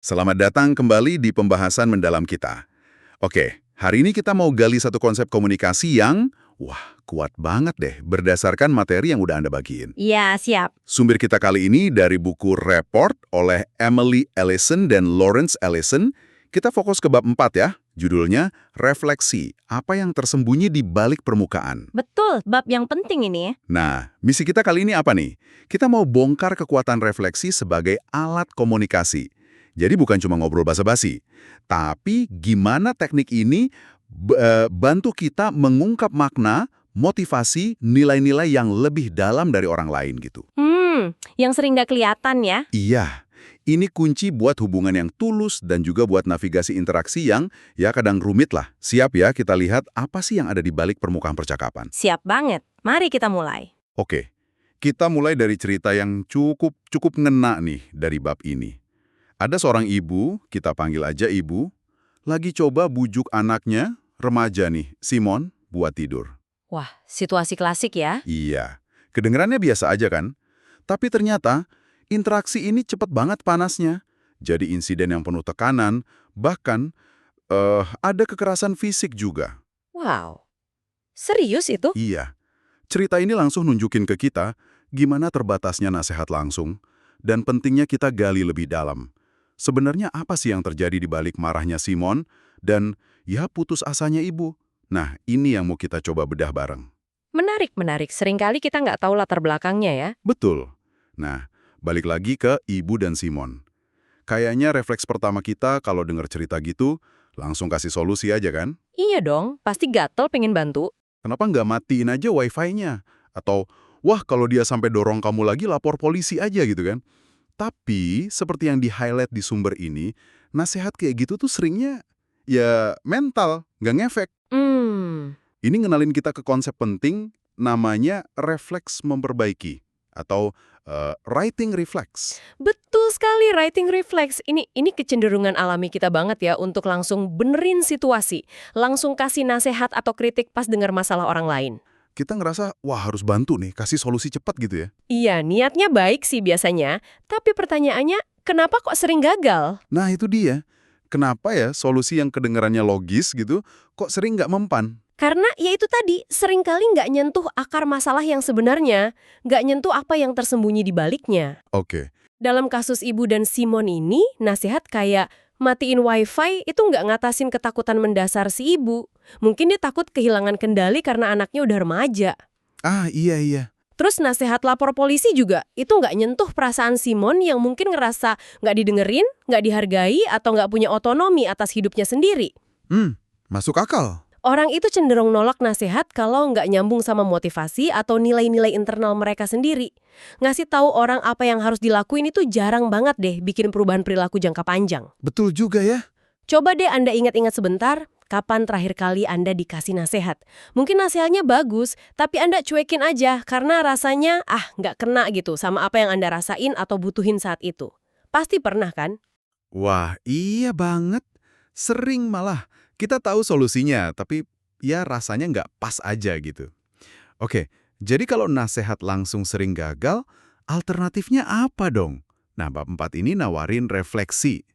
Selamat datang kembali di pembahasan mendalam kita. Oke, hari ini kita mau gali satu konsep komunikasi yang, kuat banget deh berdasarkan materi yang udah Anda bagiin. Iya, siap. Sumber kita kali ini dari buku Report oleh Emily Ellison dan Lawrence Ellison. Kita fokus ke bab 4 ya, judulnya Refleksi, apa yang tersembunyi di balik permukaan. Betul, bab yang penting ini. Nah, misi kita kali ini apa nih? Kita mau bongkar kekuatan refleksi sebagai alat komunikasi. Jadi bukan cuma ngobrol basa-basi, tapi gimana teknik ini bantu kita mengungkap makna, motivasi, nilai-nilai yang lebih dalam dari orang lain gitu. Yang sering nggak kelihatan ya. Iya, ini kunci buat hubungan yang tulus dan juga buat navigasi interaksi yang ya kadang rumit lah. Siap ya kita lihat apa sih yang ada di balik permukaan percakapan. Siap banget. Mari kita mulai. Oke, kita mulai dari cerita yang cukup ngena nih dari bab ini. Ada seorang ibu, kita panggil aja ibu, lagi coba bujuk anaknya, remaja nih, Simon, buat tidur. Wah, situasi klasik ya. Iya, kedengarannya biasa aja kan? Tapi ternyata, interaksi ini cepet banget panasnya. Jadi insiden yang penuh tekanan, bahkan ada kekerasan fisik juga. Wow, serius itu? Iya, cerita ini langsung nunjukin ke kita gimana terbatasnya nasihat langsung, dan pentingnya kita gali lebih dalam. Sebenarnya apa sih yang terjadi di balik marahnya Simon dan ya putus asanya ibu? Nah, ini yang mau kita coba bedah bareng. Menarik. Seringkali kita nggak tahu latar belakangnya ya. Betul. Nah, balik lagi ke ibu dan Simon. Kayaknya refleks pertama kita kalau dengar cerita gitu, langsung kasih solusi aja kan? Iya dong, pasti gatel pengen bantu. Kenapa nggak matiin aja wifi-nya? Atau, wah kalau dia sampai dorong kamu lagi lapor polisi aja gitu kan? Tapi, seperti yang di-highlight di sumber ini, nasihat kayak gitu tuh seringnya ya mental, nggak ngefek. Ini ngenalin kita ke konsep penting, namanya refleks memperbaiki, atau writing reflex. Betul sekali, writing reflex. Ini kecenderungan alami kita banget ya untuk langsung benerin situasi. Langsung kasih nasihat atau kritik pas dengar masalah orang lain. Kita ngerasa, wah harus bantu nih, kasih solusi cepat gitu ya. Iya, niatnya baik sih biasanya. Tapi pertanyaannya, kenapa kok sering gagal? Nah itu dia, kenapa ya solusi yang kedengarannya logis gitu, kok sering nggak mempan? Karena ya itu tadi, seringkali nggak nyentuh akar masalah yang sebenarnya, nggak nyentuh apa yang tersembunyi di baliknya. Oke. Dalam kasus Ibu dan Simon ini, nasihat kayak matiin wifi itu nggak ngatasin ketakutan mendasar si ibu. Mungkin dia takut kehilangan kendali karena anaknya udah remaja. Ah iya. Terus nasihat lapor polisi juga, itu nggak nyentuh perasaan Simon yang mungkin ngerasa nggak didengerin, nggak dihargai, atau nggak punya otonomi atas hidupnya sendiri. Masuk akal. Orang itu cenderung nolak nasihat kalau nggak nyambung sama motivasi atau nilai-nilai internal mereka sendiri. Ngasih tahu orang apa yang harus dilakuin itu jarang banget deh bikin perubahan perilaku jangka panjang. Betul juga ya. Coba deh Anda ingat-ingat sebentar, kapan terakhir kali Anda dikasih nasihat? Mungkin nasihatnya bagus, tapi Anda cuekin aja karena rasanya nggak kena gitu sama apa yang Anda rasain atau butuhin saat itu. Pasti pernah kan? Wah, iya banget. Sering malah. Kita tahu solusinya, tapi ya rasanya nggak pas aja gitu. Oke, jadi kalau nasihat langsung sering gagal, alternatifnya apa dong? Nah, bab 4 ini nawarin refleksi.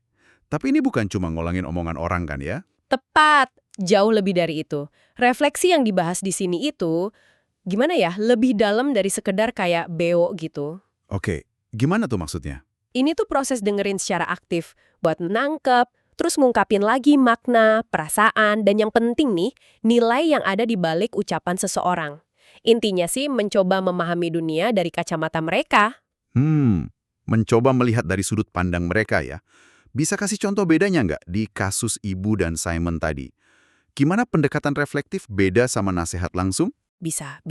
Tapi ini bukan cuma ngolangin omongan orang kan ya? Tepat, jauh lebih dari itu. Refleksi yang dibahas di sini itu, gimana ya, lebih dalam dari sekedar kayak beo gitu. Oke, gimana tuh maksudnya? Ini tuh proses dengerin secara aktif, buat menangkep, terus ngungkapin lagi makna, perasaan, dan yang penting nih, nilai yang ada di balik ucapan seseorang. Intinya sih mencoba memahami dunia dari kacamata mereka. Mencoba melihat dari sudut pandang mereka ya. Bisa kasih contoh bedanya nggak di kasus Ibu dan Simon tadi? Gimana pendekatan reflektif beda sama nasihat langsung? Bisa.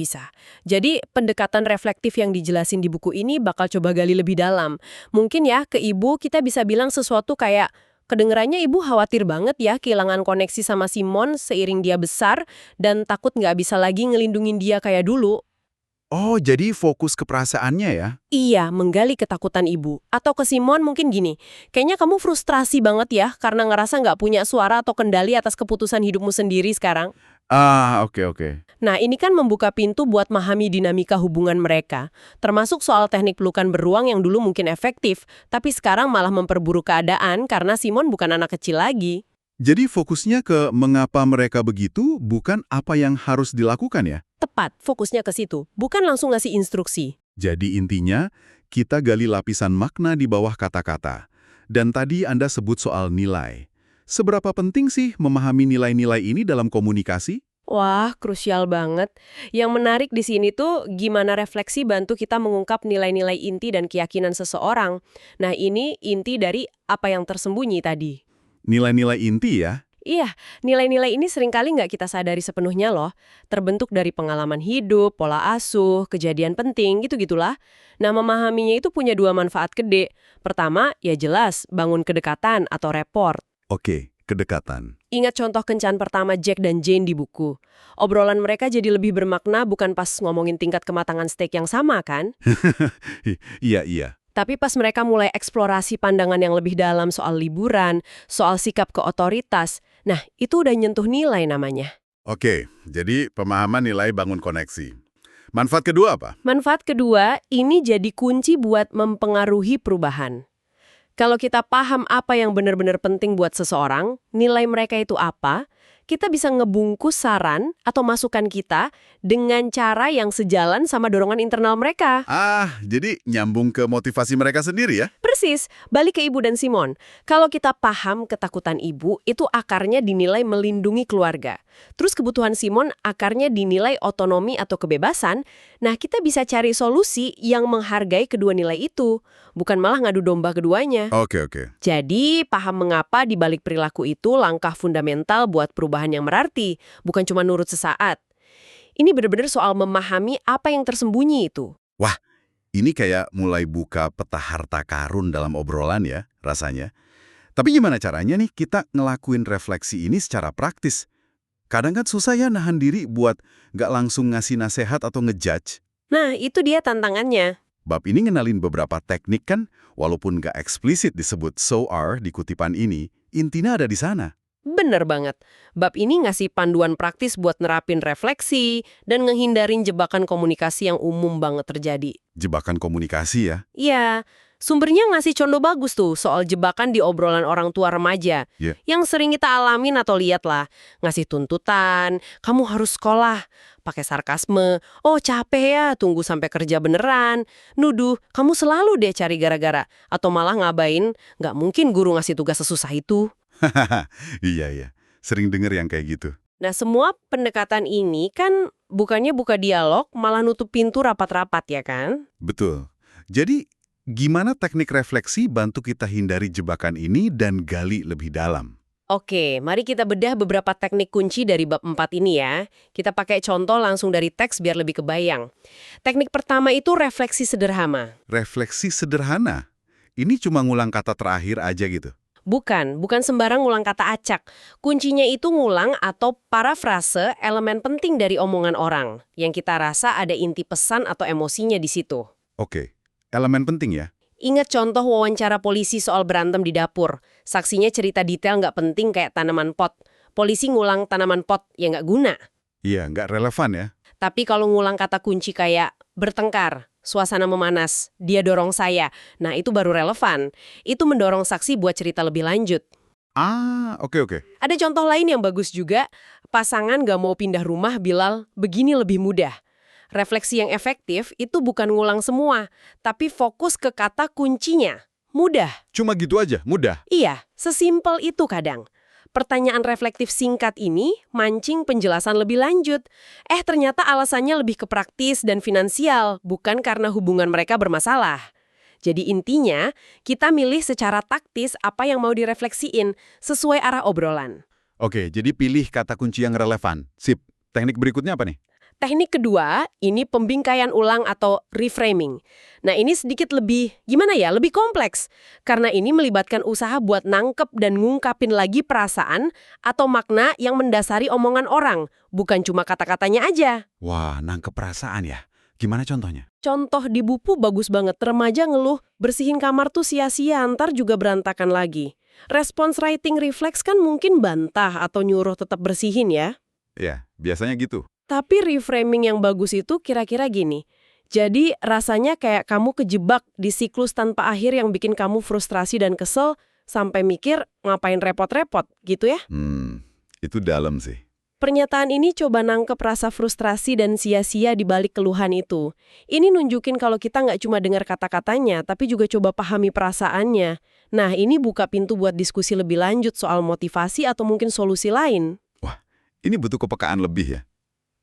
Jadi pendekatan reflektif yang dijelasin di buku ini bakal coba gali lebih dalam. Mungkin ya ke ibu kita bisa bilang sesuatu kayak, kedengerannya ibu khawatir banget ya kehilangan koneksi sama Simon seiring dia besar dan takut nggak bisa lagi ngelindungin dia kayak dulu. Oh, jadi fokus ke perasaannya ya? Iya, menggali ketakutan ibu. Atau ke Simon mungkin gini, kayaknya kamu frustrasi banget ya karena ngerasa nggak punya suara atau kendali atas keputusan hidupmu sendiri sekarang. Oke, oke. Nah, ini kan membuka pintu buat memahami dinamika hubungan mereka, termasuk soal teknik pelukan beruang yang dulu mungkin efektif, tapi sekarang malah memperburuk keadaan karena Simon bukan anak kecil lagi. Jadi fokusnya ke mengapa mereka begitu, bukan apa yang harus dilakukan ya? Tepat, fokusnya ke situ, bukan langsung ngasih instruksi. Jadi intinya, kita gali lapisan makna di bawah kata-kata. Dan tadi Anda sebut soal nilai. Seberapa penting sih memahami nilai-nilai ini dalam komunikasi? Wah, krusial banget. Yang menarik di sini tuh gimana refleksi bantu kita mengungkap nilai-nilai inti dan keyakinan seseorang. Nah, ini inti dari apa yang tersembunyi tadi. Nilai-nilai inti ya? Iya, nilai-nilai ini seringkali nggak kita sadari sepenuhnya loh. Terbentuk dari pengalaman hidup, pola asuh, kejadian penting, gitu-gitulah. Nah, memahaminya itu punya dua manfaat gede. Pertama, ya jelas, bangun kedekatan atau rapport. Oke, kedekatan. Ingat contoh kencan pertama Jack dan Jane di buku. Obrolan mereka jadi lebih bermakna bukan pas ngomongin tingkat kematangan steak yang sama, kan? Iya, iya. Tapi pas mereka mulai eksplorasi pandangan yang lebih dalam soal liburan, soal sikap ke otoritas, nah itu udah nyentuh nilai namanya. Oke, jadi pemahaman nilai bangun koneksi. Manfaat kedua apa? Manfaat kedua, ini jadi kunci buat mempengaruhi perubahan. Kalau kita paham apa yang benar-benar penting buat seseorang, nilai mereka itu apa, kita bisa ngebungkus saran atau masukan kita dengan cara yang sejalan sama dorongan internal mereka. Jadi nyambung ke motivasi mereka sendiri ya? Persis, balik ke Ibu dan Simon. Kalau kita paham ketakutan Ibu, itu akarnya dinilai melindungi keluarga. Terus kebutuhan Simon akarnya dinilai otonomi atau kebebasan. Nah, kita bisa cari solusi yang menghargai kedua nilai itu, bukan malah ngadu domba keduanya. Oke, oke. Jadi, paham mengapa di balik perilaku itu langkah fundamental buat perubahan yang berarti, bukan cuma nurut sesaat. Ini benar-benar soal memahami apa yang tersembunyi itu. Wah, ini kayak mulai buka peta harta karun dalam obrolan ya, rasanya. Tapi gimana caranya nih kita ngelakuin refleksi ini secara praktis? Kadang kan susah ya nahan diri buat nggak langsung ngasih nasihat atau ngejudge. Nah, itu dia tantangannya. Bab ini ngenalin beberapa teknik kan, walaupun nggak eksplisit disebut so are di kutipan ini, intinya ada di sana. Bener banget. Bab ini ngasih panduan praktis buat nerapin refleksi dan ngehindarin jebakan komunikasi yang umum banget terjadi. Jebakan komunikasi ya. Iya, sumbernya ngasih contoh bagus tuh soal jebakan di obrolan orang tua remaja. Yeah. Yang sering kita alamin atau lihat lah. Ngasih tuntutan, kamu harus sekolah. Pakai sarkasme, oh capek ya, tunggu sampai kerja beneran. Nuduh, kamu selalu deh cari gara-gara. Atau malah ngabain, nggak mungkin guru ngasih tugas sesusah itu. Iya, iya. Sering denger yang kayak gitu. Nah, semua pendekatan ini kan bukannya buka dialog, malah nutup pintu rapat-rapat ya kan? Betul. Jadi, gimana teknik refleksi bantu kita hindari jebakan ini dan gali lebih dalam? Oke, mari kita bedah beberapa teknik kunci dari bab 4 ini ya. Kita pakai contoh langsung dari teks biar lebih kebayang. Teknik pertama itu refleksi sederhana. Refleksi sederhana. Ini cuma ngulang kata terakhir aja gitu. Bukan sembarang ngulang kata acak. Kuncinya itu ngulang atau parafrase elemen penting dari omongan orang, yang kita rasa ada inti pesan atau emosinya di situ. Oke, elemen penting ya. Ingat contoh wawancara polisi soal berantem di dapur. Saksinya cerita detail nggak penting kayak tanaman pot. Polisi ngulang tanaman pot, ya nggak guna. Iya, nggak relevan ya. Tapi kalau ngulang kata kunci kayak bertengkar, suasana memanas, dia dorong saya, nah itu baru relevan. Itu mendorong saksi buat cerita lebih lanjut. Oke. Ada contoh lain yang bagus juga, pasangan nggak mau pindah rumah Bilal, begini lebih mudah. Refleksi yang efektif itu bukan ngulang semua, tapi fokus ke kata kuncinya. Mudah. Cuma gitu aja, mudah. Iya, sesimpel itu kadang. Pertanyaan reflektif singkat ini mancing penjelasan lebih lanjut. Ternyata alasannya lebih ke praktis dan finansial, bukan karena hubungan mereka bermasalah. Jadi intinya, kita milih secara taktis apa yang mau direfleksiin, sesuai arah obrolan. Oke, jadi pilih kata kunci yang relevan. Sip. Teknik berikutnya apa nih? Teknik kedua, ini pembingkaian ulang atau reframing. Nah ini sedikit lebih, lebih kompleks. Karena ini melibatkan usaha buat nangkep dan ngungkapin lagi perasaan atau makna yang mendasari omongan orang, bukan cuma kata-katanya aja. Wah, nangkep perasaan ya. Gimana contohnya? Contoh di buku bagus banget, remaja ngeluh, bersihin kamar tuh sia-sia, ntar juga berantakan lagi. Response writing reflex kan mungkin bantah atau nyuruh tetap bersihin ya. Ya, biasanya gitu. Tapi reframing yang bagus itu kira-kira gini. Jadi rasanya kayak kamu kejebak di siklus tanpa akhir yang bikin kamu frustrasi dan kesel sampai mikir ngapain repot-repot gitu ya. Itu dalam sih. Pernyataan ini coba nangkep rasa frustrasi dan sia-sia di balik keluhan itu. Ini nunjukin kalau kita nggak cuma dengar kata-katanya, tapi juga coba pahami perasaannya. Nah, ini buka pintu buat diskusi lebih lanjut soal motivasi atau mungkin solusi lain. Wah, ini butuh kepekaan lebih ya.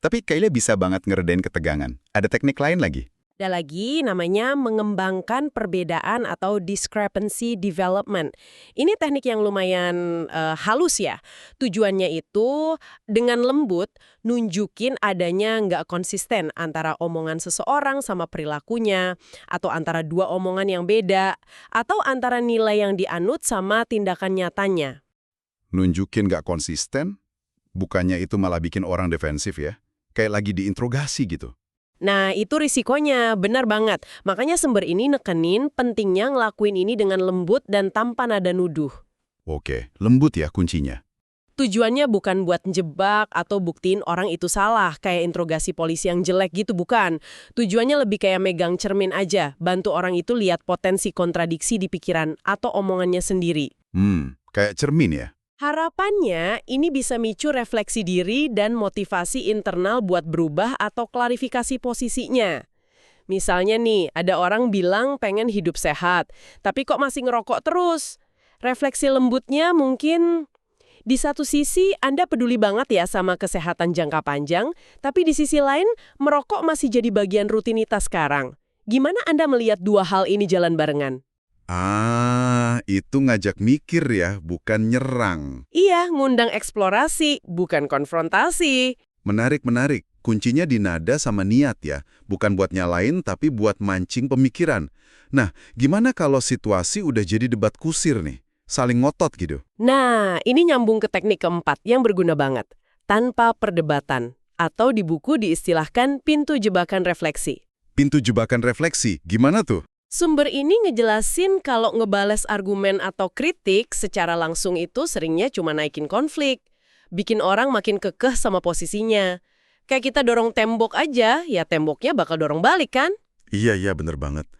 Tapi kayaknya bisa banget ngeredain ketegangan. Ada teknik lain lagi? Ada lagi namanya mengembangkan perbedaan atau discrepancy development. Ini teknik yang lumayan halus ya. Tujuannya itu dengan lembut nunjukin adanya nggak konsisten antara omongan seseorang sama perilakunya, atau antara dua omongan yang beda, atau antara nilai yang dianut sama tindakan nyatanya. Nunjukin nggak konsisten, bukannya itu malah bikin orang defensif ya? Kayak lagi diinterogasi gitu. Nah, itu risikonya, benar banget. Makanya sumber ini nekenin pentingnya ngelakuin ini dengan lembut dan tanpa nada nuduh. Oke, lembut ya kuncinya. Tujuannya bukan buat njebak atau buktiin orang itu salah, kayak interogasi polisi yang jelek gitu, bukan. Tujuannya lebih kayak megang cermin aja, bantu orang itu lihat potensi kontradiksi di pikiran atau omongannya sendiri. Kayak cermin ya? Harapannya, ini bisa micu refleksi diri dan motivasi internal buat berubah atau klarifikasi posisinya. Misalnya nih, ada orang bilang pengen hidup sehat, tapi kok masih ngerokok terus? Refleksi lembutnya mungkin, di satu sisi Anda peduli banget ya sama kesehatan jangka panjang, tapi di sisi lain, merokok masih jadi bagian rutinitas sekarang. Gimana Anda melihat dua hal ini jalan barengan? Itu ngajak mikir ya, bukan nyerang. Iya, ngundang eksplorasi, bukan konfrontasi. Menarik. Kuncinya di nada sama niat ya. Bukan buat nyalain, tapi buat mancing pemikiran. Nah, gimana kalau situasi udah jadi debat kusir nih? Saling ngotot gitu. Nah, ini nyambung ke teknik keempat yang berguna banget. Tanpa perdebatan. Atau di buku diistilahkan pintu jebakan refleksi. Pintu jebakan refleksi, gimana tuh? Sumber ini ngejelasin kalau ngebales argumen atau kritik secara langsung itu seringnya cuma naikin konflik. Bikin orang makin kekeh sama posisinya. Kayak kita dorong tembok aja, ya temboknya bakal dorong balik kan? Iya, bener banget.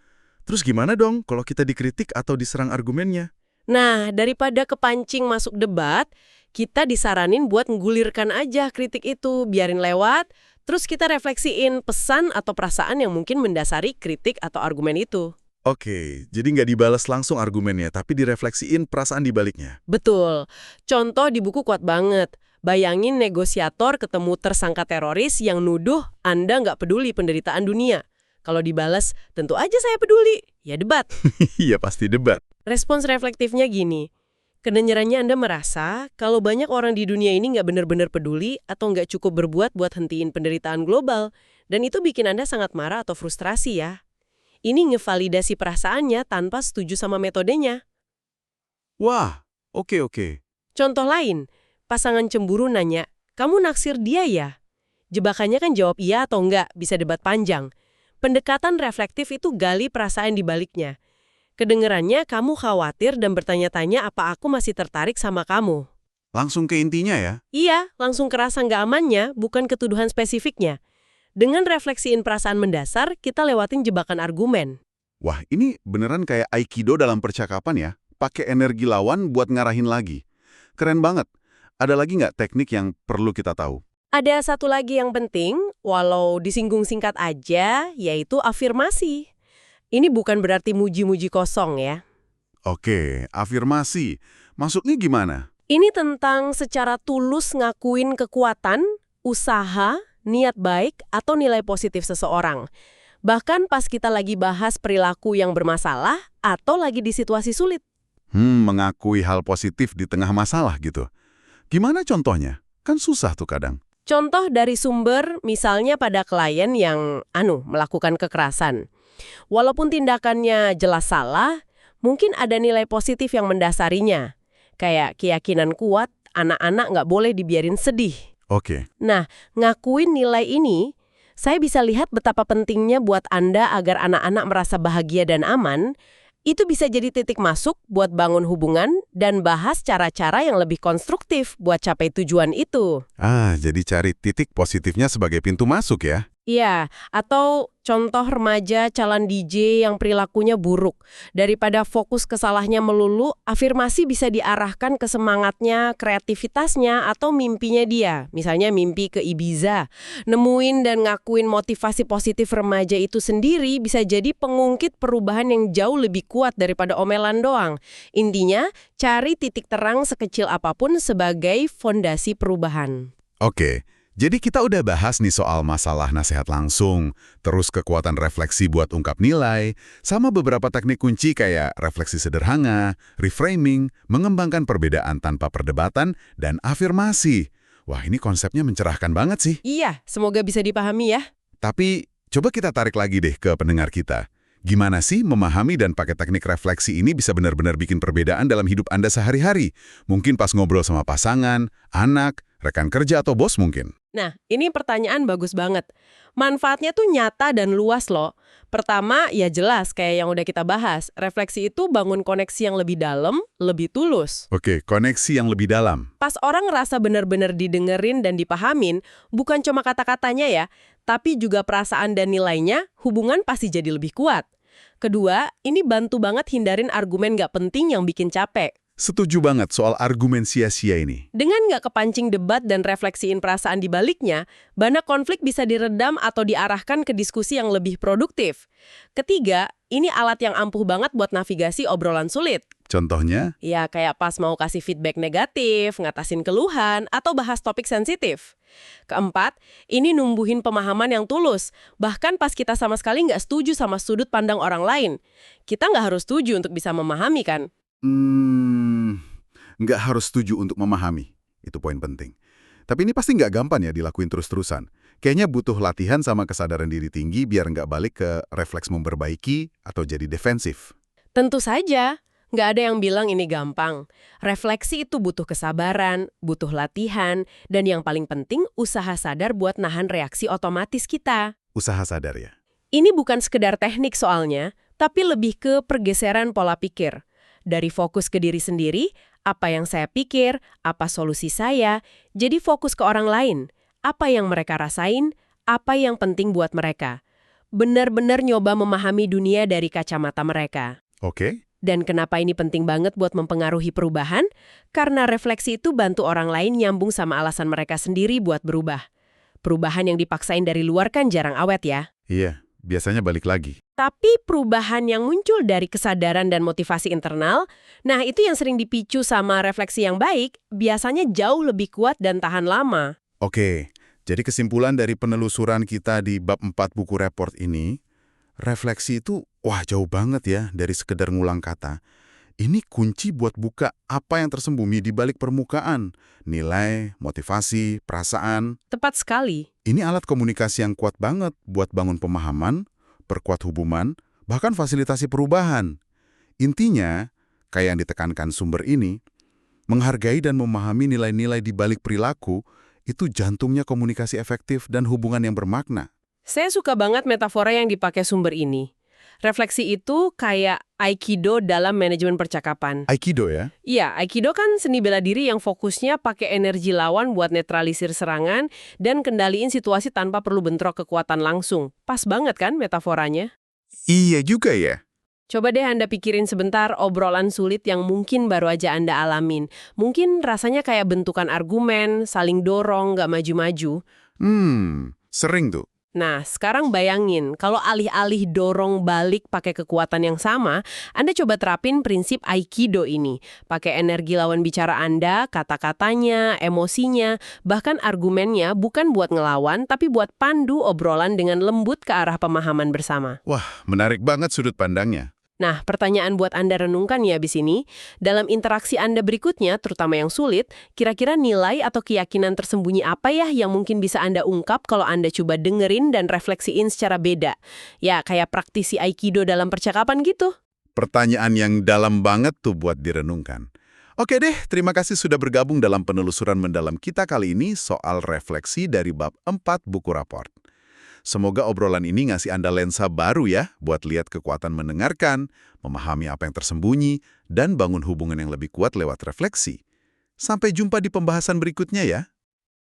Terus gimana dong kalau kita dikritik atau diserang argumennya? Nah, daripada kepancing masuk debat, kita disaranin buat menggulirkan aja kritik itu, biarin lewat, terus kita refleksiin pesan atau perasaan yang mungkin mendasari kritik atau argumen itu. Oke, jadi nggak dibalas langsung argumennya, tapi direfleksiin perasaan di baliknya. Betul. Contoh di buku kuat banget. Bayangin negosiator ketemu tersangka teroris yang nuduh Anda nggak peduli penderitaan dunia. Kalau dibalas, tentu aja saya peduli. Ya debat. Iya, pasti debat. Respons reflektifnya gini. Kedengarannya Anda merasa kalau banyak orang di dunia ini nggak benar-benar peduli atau nggak cukup berbuat buat hentiin penderitaan global. Dan itu bikin Anda sangat marah atau frustrasi ya. Ini ngevalidasi perasaannya tanpa setuju sama metodenya. Wah, oke. Contoh lain, pasangan cemburu nanya, kamu naksir dia ya? Jebakannya kan jawab iya atau enggak, bisa debat panjang. Pendekatan reflektif itu gali perasaan di baliknya. Kedengerannya kamu khawatir dan bertanya-tanya apa aku masih tertarik sama kamu. Langsung ke intinya ya? Iya, langsung kerasa nggak amannya, bukan ketuduhan spesifiknya. Dengan refleksiin perasaan mendasar, kita lewatin jebakan argumen. Wah, ini beneran kayak Aikido dalam percakapan ya. Pakai energi lawan buat ngarahin lagi. Keren banget. Ada lagi nggak teknik yang perlu kita tahu? Ada satu lagi yang penting, walau disinggung singkat aja, yaitu afirmasi. Ini bukan berarti muji-muji kosong ya. Oke, afirmasi. Maksudnya gimana? Ini tentang secara tulus ngakuin kekuatan, usaha, niat baik, atau nilai positif seseorang. Bahkan pas kita lagi bahas perilaku yang bermasalah atau lagi di situasi sulit. Mengakui hal positif di tengah masalah gitu. Gimana contohnya? Kan susah tuh kadang. Contoh dari sumber, misalnya pada klien yang melakukan kekerasan. Walaupun tindakannya jelas salah, mungkin ada nilai positif yang mendasarinya. Kayak keyakinan kuat, anak-anak nggak boleh dibiarin sedih. Oke. Nah, ngakuin nilai ini, saya bisa lihat betapa pentingnya buat Anda agar anak-anak merasa bahagia dan aman, Itu bisa jadi titik masuk buat bangun hubungan dan bahas cara-cara yang lebih konstruktif buat capai tujuan itu. Jadi cari titik positifnya sebagai pintu masuk ya. Iya, atau contoh remaja calon DJ yang perilakunya buruk. Daripada fokus ke salahnya melulu, afirmasi bisa diarahkan ke semangatnya, kreativitasnya, atau mimpinya dia. Misalnya mimpi ke Ibiza. Nemuin dan ngakuin motivasi positif remaja itu sendiri bisa jadi pengungkit perubahan yang jauh lebih kuat daripada omelan doang. Intinya, cari titik terang sekecil apapun sebagai fondasi perubahan. Oke, jadi kita udah bahas nih soal masalah nasihat langsung, terus kekuatan refleksi buat ungkap nilai, sama beberapa teknik kunci kayak refleksi sederhana, reframing, mengembangkan perbedaan tanpa perdebatan, dan afirmasi. Wah, ini konsepnya mencerahkan banget sih. Iya, semoga bisa dipahami ya. Tapi, coba kita tarik lagi deh ke pendengar kita. Gimana sih memahami dan pakai teknik refleksi ini bisa benar-benar bikin perbedaan dalam hidup Anda sehari-hari? Mungkin pas ngobrol sama pasangan, anak, rekan kerja, atau bos mungkin. Nah, ini pertanyaan bagus banget. Manfaatnya tuh nyata dan luas loh. Pertama, ya jelas kayak yang udah kita bahas. Refleksi itu bangun koneksi yang lebih dalam, lebih tulus. Oke, koneksi yang lebih dalam. Pas orang ngerasa benar-benar didengerin dan dipahamin, bukan cuma kata-katanya ya, tapi juga perasaan dan nilainya, hubungan pasti jadi lebih kuat. Kedua, ini bantu banget hindarin argumen nggak penting yang bikin capek. Setuju banget soal argumen sia-sia ini. Dengan nggak kepancing debat dan refleksiin perasaan di baliknya, banyak konflik bisa diredam atau diarahkan ke diskusi yang lebih produktif. Ketiga, ini alat yang ampuh banget buat navigasi obrolan sulit. Contohnya? Ya, kayak pas mau kasih feedback negatif, ngatasin keluhan, atau bahas topik sensitif. Keempat, ini numbuhin pemahaman yang tulus. Bahkan pas kita sama sekali nggak setuju sama sudut pandang orang lain. Kita nggak harus setuju untuk bisa memahami kan? Nggak harus setuju untuk memahami. Itu poin penting. Tapi ini pasti nggak gampang ya dilakuin terus-terusan. Kayaknya butuh latihan sama kesadaran diri tinggi biar nggak balik ke refleks memperbaiki atau jadi defensif. Tentu saja. Nggak ada yang bilang ini gampang. Refleksi itu butuh kesabaran, butuh latihan, dan yang paling penting usaha sadar buat nahan reaksi otomatis kita. Usaha sadar ya. Ini bukan sekedar teknik soalnya, tapi lebih ke pergeseran pola pikir. Dari fokus ke diri sendiri, apa yang saya pikir, apa solusi saya, jadi fokus ke orang lain. Apa yang mereka rasain, apa yang penting buat mereka. Benar-benar nyoba memahami dunia dari kacamata mereka. Oke. Dan kenapa ini penting banget buat mempengaruhi perubahan? Karena refleksi itu bantu orang lain nyambung sama alasan mereka sendiri buat berubah. Perubahan yang dipaksain dari luar kan jarang awet ya. Iya, biasanya balik lagi. Tapi perubahan yang muncul dari kesadaran dan motivasi internal, nah itu yang sering dipicu sama refleksi yang baik, biasanya jauh lebih kuat dan tahan lama. Oke, jadi kesimpulan dari penelusuran kita di bab 4 buku report ini, refleksi itu, wah jauh banget ya dari sekedar ngulang kata. Ini kunci buat buka apa yang tersembunyi di balik permukaan. Nilai, motivasi, perasaan. Tepat sekali. Ini alat komunikasi yang kuat banget buat bangun pemahaman, perkuat hubungan, bahkan fasilitasi perubahan. Intinya, kayak yang ditekankan sumber ini, menghargai dan memahami nilai-nilai di balik perilaku itu jantungnya komunikasi efektif dan hubungan yang bermakna. Saya suka banget metafora yang dipakai sumber ini. Refleksi itu kayak Aikido dalam manajemen percakapan. Aikido ya? Iya, Aikido kan seni bela diri yang fokusnya pakai energi lawan buat netralisir serangan dan kendaliin situasi tanpa perlu bentrok kekuatan langsung. Pas banget kan metaforanya? Iya juga ya. Coba deh Anda pikirin sebentar obrolan sulit yang mungkin baru aja Anda alamin. Mungkin rasanya kayak bentukan argumen, saling dorong, nggak maju-maju. Sering tuh. Nah, sekarang bayangin, kalau alih-alih dorong balik pakai kekuatan yang sama, Anda coba terapin prinsip Aikido ini. Pakai energi lawan bicara Anda, kata-katanya, emosinya, bahkan argumennya bukan buat ngelawan, tapi buat pandu obrolan dengan lembut ke arah pemahaman bersama. Wah, menarik banget sudut pandangnya. Nah, pertanyaan buat Anda renungkan ya abis ini, dalam interaksi Anda berikutnya, terutama yang sulit, kira-kira nilai atau keyakinan tersembunyi apa ya yang mungkin bisa Anda ungkap kalau Anda coba dengerin dan refleksiin secara beda? Ya, kayak praktisi Aikido dalam percakapan gitu. Pertanyaan yang dalam banget tuh buat direnungkan. Oke deh, terima kasih sudah bergabung dalam penelusuran mendalam kita kali ini soal refleksi dari bab 4 buku raport. Semoga obrolan ini ngasih Anda lensa baru ya, buat lihat kekuatan mendengarkan, memahami apa yang tersembunyi, dan bangun hubungan yang lebih kuat lewat refleksi. Sampai jumpa di pembahasan berikutnya ya.